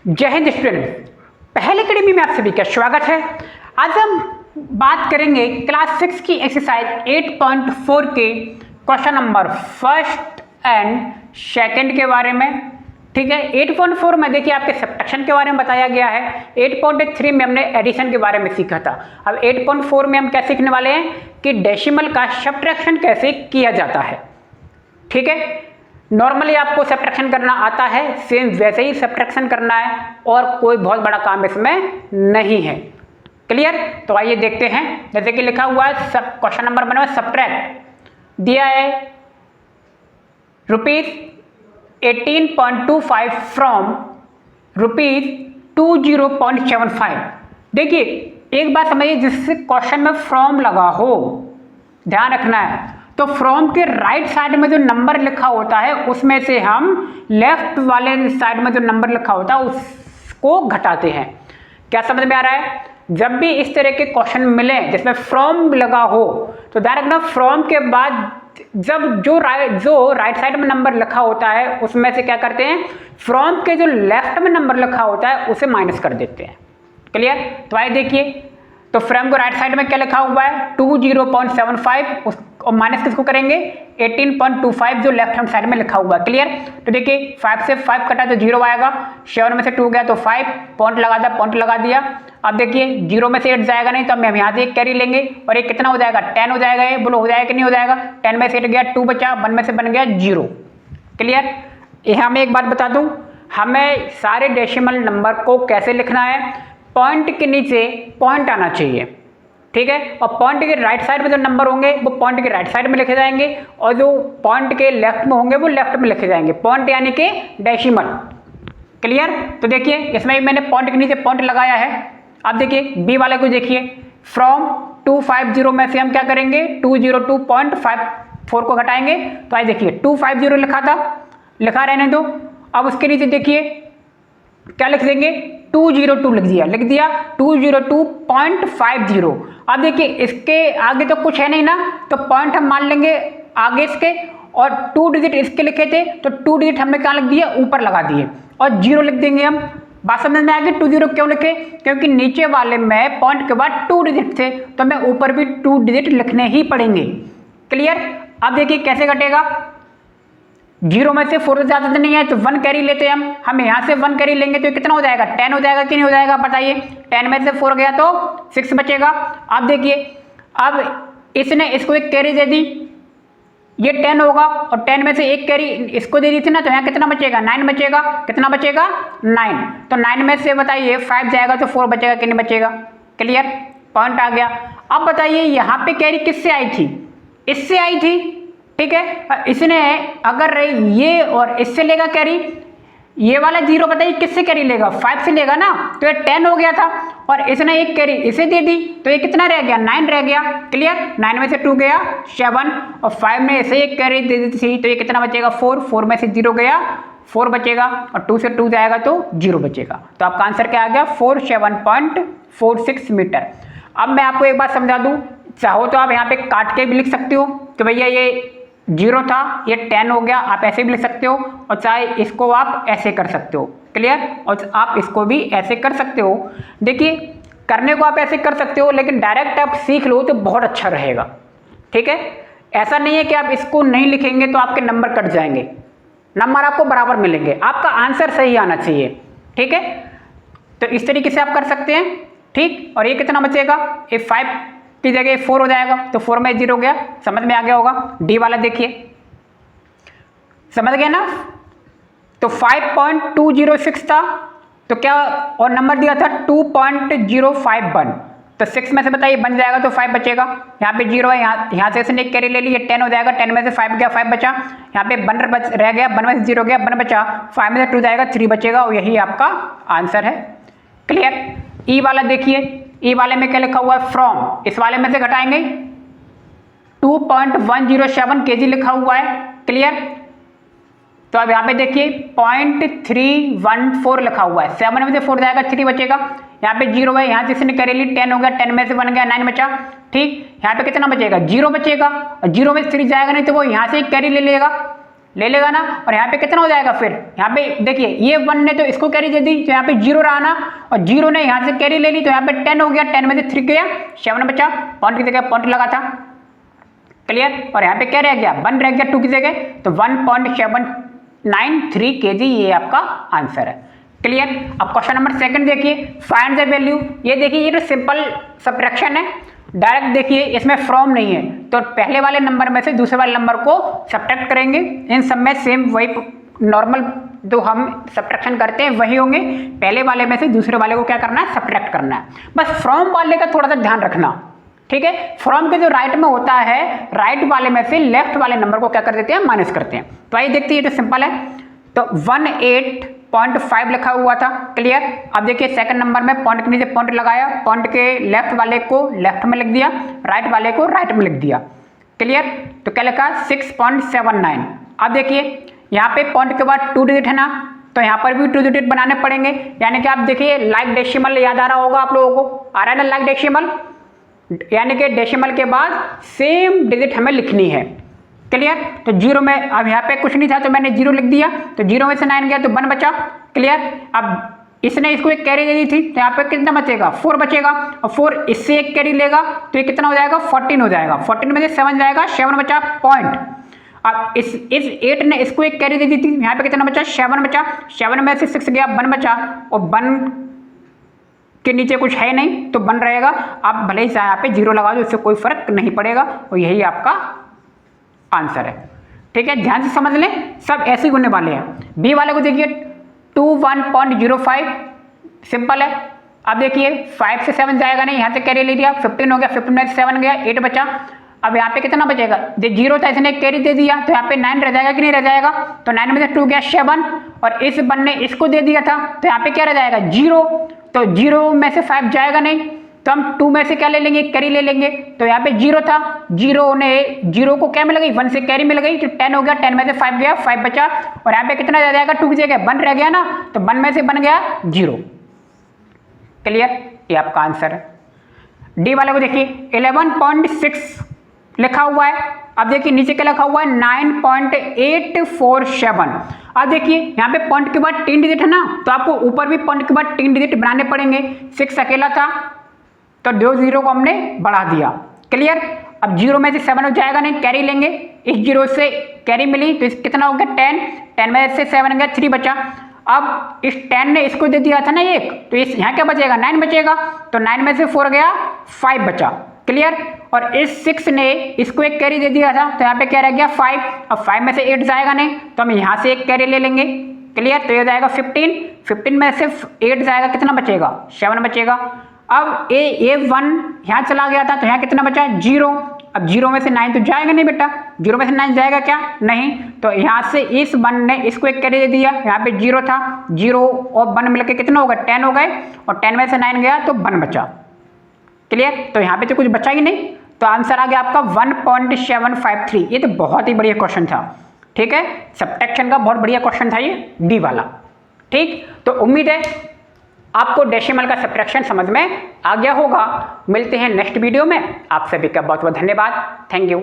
जय हिंद स्टूडेंट, पहले अकेडमी में आप सभी का स्वागत है। आज हम बात करेंगे क्लास 6 की एक्सरसाइज 8.4 के question number first and second के बारे में। ठीक है, 8.4 में देखिए आपके सब्ट्रैक्शन के बारे में बताया गया है। 8.3 में हमने एडिशन के बारे में सीखा था। अब 8.4 में हम क्या सीखने वाले हैं कि डेसिमल का सब्ट्रैक्शन कैसे किया जाता है। ठीक है, नॉर्मली आपको सब्ट्रैक्शन करना आता है, सेम वैसे ही सब्ट्रैक्शन करना है और कोई बहुत बड़ा काम इसमें नहीं है। क्लियर? तो आइए देखते हैं। जैसे कि लिखा हुआ है सब क्वेश्चन नंबर बना हुआ सब्ट्रैक्ट दिया है ₹18.25 फ्रॉम ₹20.75। देखिए एक बात समझिए, जिससे क्वेश्चन में फ्रॉम लगा हो ध्यान रखना है। तो फ्रॉम के राइट साइड में जो नंबर लिखा होता है उसमें से हम लेफ्ट वाले साइड में जो नंबर लिखा होता है उसको घटाते हैं। क्या समझ में आ रहा है? जब भी इस तरह के क्वेश्चन मिले जिसमें फ्रॉम लगा हो तो ध्यान रखना, फ्रॉम के बाद जब जो राइट साइड में नंबर लिखा होता है उसमें से क्या करते हैं, फ्रॉम के जो लेफ्ट में नंबर लिखा होता है उसे माइनस कर देते हैं। क्लियर? तो आइए देखिए, तो फ्रॉम को राइट साइड में क्या लिखा हुआ है 20.75 और माइनस किसको करेंगे 18.25 जो लेफ्ट हैंड साइड में लिखा हुआ है। क्लियर? तो देखिए 5 से 5 कटा तो 0 आएगा, 7 में से 2 गया तो 5, पॉइंट लगा दिया। अब देखिए 0 में से 8 जाएगा नहीं तो हम यहाँ से एक कैरी लेंगे और एक कितना हो जाएगा 10 हो जाएगा। ये बोलो हो जाएगा कि नहीं हो जाएगा? 10 में से 8 गया 2 बचा, 1 में से बन गया 0। क्लियर? यहाँ मैं एक बात बता दूँ, हमें सारे डेसिमल नंबर को कैसे लिखना है, पॉइंट के नीचे पॉइंट आना चाहिए। ठीक है, और पॉइंट के राइट साइड में जो नंबर होंगे वो पॉइंट के राइट साइड में लिखे जाएंगे और जो पॉइंट के लेफ्ट में होंगे वो लेफ्ट में लिखे जाएंगे। पॉइंट यानी कि डेसिमल। क्लियर? तो देखिए इसमें मैंने पॉइंट के नीचे पॉइंट लगाया है। अब देखिए बी वाले को देखिए, फ्रॉम 250 में से हम क्या करेंगे 202.54 को घटाएंगे। तो आइए देखिए 250 लिखा रहने दो। अब उसके नीचे देखिए क्या लिख देंगे 202 लिख दिया 202.50। अब देखिए इसके आगे तो कुछ है नहीं ना, तो पॉइंट हम मान लेंगे आगे इसके, और 2 डिजिट इसके लिखे थे तो 2 डिजिट हमने क्या लिख दिया ऊपर लगा दिए और 0 लिख देंगे हम। बात समझ में आ गई? 20 क्यों लिखे? क्योंकि नीचे वाले में पॉइंट के बाद 2 डिजिट थे तो हमें ऊपर भी 2 डिजिट लिखने ही पड़ेंगे। क्लियर? अब देखिए कैसे घटेगा, 0 में से 4 ज्यादा नहीं है तो 1 कैरी लेते हैं हम यहाँ से 1 कैरी लेंगे तो कितना हो जाएगा 10 हो जाएगा कि नहीं हो जाएगा बताइए? 10 में से 4 गया तो 6 बचेगा। अब देखिए अब इसने इसको एक कैरी दे दी, ये 10 होगा और 10 में से एक कैरी इसको दे दी थी ना, तो यहाँ कितना बचेगा 9 बचेगा। कितना बचेगा 9। तो 9 में से बताइए 5 जाएगा तो 4 बचेगा कि नहीं बचेगा? क्लियर? पॉइंट आ गया। अब बताइए यहाँ पे कैरी किससे आई थी? इससे आई थी। ठीक है, इसने अगर ये और इससे लेगा कैरी, ये वाला 0 बताइए किससे कैरी लेगा 5 से लेगा ना, तो ये 10 हो गया था और इसने एक कैरी इसे दे दी तो ये कितना रह गया 9 रह गया। क्लियर? 9 में से 2 गया 7 और 5 ने इसे एक कैरी दे दी थी तो ये कितना बचेगा 4 में से 0 गया 4 बचेगा और 2 से 2 जाएगा तो 0 बचेगा। तो आपका आंसर क्या आ गया 47.46 मीटर। अब मैं आपको एक बात समझा दूं, चाहो तो आप यहाँ पे काट के भी लिख सकते हो कि भैया ये 0 था ये 10 हो गया, आप ऐसे भी लिख सकते हो और चाहे इसको आप ऐसे कर सकते हो। क्लियर? और आप इसको भी ऐसे कर सकते हो। देखिए करने को आप ऐसे कर सकते हो लेकिन डायरेक्ट आप सीख लो तो बहुत अच्छा रहेगा। ठीक है, ऐसा नहीं है कि आप इसको नहीं लिखेंगे तो आपके नंबर कट जाएंगे, नंबर आपको बराबर मिलेंगे, आपका आंसर सही आना चाहिए। ठीक है, तो इस तरीके से आप कर सकते हैं। ठीक, और ये कितना बचेगा, ये 5 की जगह 4 हो जाएगा तो 4 में 0 गया। समझ में आ गया होगा? डी वाला देखिए, समझ गए ना? तो 5.206 था तो क्या और नंबर दिया था 2.051, तो 6 में से बताइए बन जाएगा तो 5 बचेगा। यहाँ पे 0 है, यहाँ से इसने एक कैरी ले ली, ये 10 हो जाएगा। 10 में से 5 गया 5 बचा, यहाँ पे 1 रह गया, 1 में से 0 गया 1 बचा, 5 में से 2 जाएगा 3 बचेगा और यही आपका आंसर है। क्लियर? ई वाला देखिए, ई वाले में क्या लिखा हुआ है फ्रॉम, इस वाले में से घटाएंगे 2.107 kg लिखा हुआ है। क्लियर? तो अब यहाँ पे देखिए 0.314 लिखा हुआ है, 7 में से 4 जाएगा 3 बचेगा। यहाँ पे 0 है, यहाँ से इसने कैरी ली 10 हो गया, 10 में से 1 गया 9 बचा। ठीक, यहाँ पे कितना बचेगा 0 बचेगा और 0 में से 3 जाएगा नहीं तो वो यहाँ से एक कैरी ले लेगा। ले लेगा ना, और यहाँ पे कितना हो जाएगा फिर, यहाँ पे देखिए ये 1 ने तो इसको कैरी दे दी, तो यहाँ पे 0 रहा ना, और 0 ने यहाँ से कैरी ले ली, तो यहाँ पे 10 हो गया, 10 में से 3 गया, 7 बचा, पॉइंट की जगह पॉइंट लगा था, क्लियर। और यहाँ पे क्या रह गया, 1 रह गया 2 की जगह, तो 1.793 kg ये आपका आंसर है, क्लियर। अब क्वेश्चन नंबर 2 देखिए, फाइंड द वैल्यू। ये देखिए ये तो सिंपल सब्ट्रैक्शन है, डायरेक्ट देखिए इसमें फ्रॉम नहीं है, तो पहले वाले नंबर में से दूसरे वाले नंबर को सब्ट्रैक्ट करेंगे, इन सब में सेम वही नॉर्मल जो हम सब्ट्रैक्शन करते हैं वही होंगे, पहले वाले में से दूसरे वाले को क्या करना है, सब्ट्रैक्ट करना है। बस फ्रॉम वाले का थोड़ा सा ध्यान रखना, ठीक है। फ्रॉम के जो राइट में होता है, राइट वाले में से लेफ्ट वाले नंबर को क्या कर देते हैं, माइनस करते हैं। तो आइए देखते हैं, ये तो सिंपल है, तो 18.5 लिखा हुआ था, क्लियर। अब देखिए सेकंड नंबर में पॉइंट के नीचे पॉइंट लगाया, पॉइंट के लेफ्ट वाले को लेफ्ट में लिख दिया, राइट वाले को राइट में लिख दिया, क्लियर। तो क्या लिखा, 6.79। अब देखिए यहाँ पे पॉइंट के बाद 2 डिजिट है ना, तो यहाँ पर भी 2 डिजिट बनाने पड़ेंगे, यानी कि आप देखिए लाइक डेसिमल याद आ रहा होगा आप लोगों को, आ रहा है ना लाइक डेसिमल, यानी कि डेसिमल के बाद सेम डिजिट हमें लिखनी है, क्लियर। तो 0 में अब यहाँ पे कुछ नहीं था तो मैंने 0 लिख दिया, तो 0 में से 9 गया तो 1 बचा, क्लियर। अब इसने इसको एक कैरी दे दी थी, तो यहाँ पे कितना बचेगा, 4 बचेगा, और 4 इससे एक कैरी लेगा तो ये कितना हो जाएगा, 14 हो जाएगा, 14 में से 7 जाएगा, 7 बचा पॉइंट। अब इस 8 ने इसको एक कैरी दे दी थी, यहाँ पे कितना बचा, 7 बचा, 7 में से 6 गया, 1 बचा, और 1 के नीचे कुछ है नहीं तो 1 रहेगा। आप भले ही यहाँ पे 0 लगा दो, इससे कोई फर्क नहीं पड़ेगा, और यही आपका आंसर है, ठीक है। ध्यान से समझ लें, सब ऐसे ही होने वाले हैं। बी वाले को देखिए 21.05, सिंपल है। अब देखिए 5 से 7 जाएगा नहीं, यहाँ से कैरी ले लिया, 15 हो गया, 15 में से 7 गया, 8 बचा। अब यहाँ पे कितना बचेगा, 0 था, इसने कैरी दे दिया, तो यहाँ पे 9 रह जाएगा कि नहीं रह जाएगा, तो 9 में से 2 गया 7, और इस 1 ने इसको दे दिया था, तो यहाँ पे क्या रह जाएगा, 0, तो 0 में से 5 जाएगा नहीं, तो हम 2 में से क्या ले लेंगे, कैरी ले लेंगे, तो यहाँ पे 0 था, 0 को क्या मिल गई, 1 से कैरी मिल गई, तो 10 हो गया, 10 में से 5 गया, 5 बचा, और यहाँ पे कितना रह जाएगा, 2 की जगह 1 रह गया ना, तो 1 में से बन गया 0, क्लियर। ये आपका आंसर है। डी वाले को देखिए 11.6 लिखा हुआ है, अब देखिए नीचे क्या लिखा हुआ है, 9.847। अब देखिए यहाँ पे पॉइंट के बाद 3 डिजिट है ना, तो आपको ऊपर भी पॉइंट के बाद 3 डिजिट बनाने पड़ेंगे, 6 अकेला था तो 2 0 को हमने बढ़ा दिया, क्लियर। अब 0 में से 7 हो जाएगा नहीं, कैरी लेंगे, इस 0 से कैरी मिली तो कितना हो गया 10, 10 में से 7 गया, 3 बचा। अब इस 10 ने इसको दे दिया था ना एक, तो इस यहाँ क्या बचेगा, 9 बचेगा, तो 9 में से 4 गया, 5 बचा, क्लियर। और इस 6 ने इसको एक कैरी दे दिया था, तो यहाँ पे क्या रह गया 5, अब 5 में से 8 जाएगा नहीं, तो हम यहाँ से एक कैरी ले लेंगे, क्लियर। तो ये जाएगा 15 में से 8 जाएगा, कितना बचेगा, 7 बचेगा। अब A1 यहाँ चला गया था, तो यहाँ कितना बचा, 0, अब 0 में से 9 तो जाएगा नहीं बेटा, 0 में से 9 जाएगा क्या, नहीं, तो यहाँ से इस 1 ने इसको एक कैरी दे दिया, यहाँ पे 0 था, 0 और 1 मिलकर कितना होगा, 10 हो गए, और 10 में से 9 गया तो 1 बचा, क्लियर। तो यहाँ पे तो कुछ बचा ही नहीं, तो आंसर आ गया आपका 1.753। ये तो बहुत ही बढ़िया क्वेश्चन था, ठीक है, सब्ट्रैक्शन का बहुत बढ़िया क्वेश्चन था ये डी वाला, ठीक। तो उम्मीद है आपको डेसिमल का सब्ट्रैक्शन समझ में आ गया होगा। मिलते हैं नेक्स्ट वीडियो में, आप सभी का बहुत बहुत धन्यवाद, थैंक यू।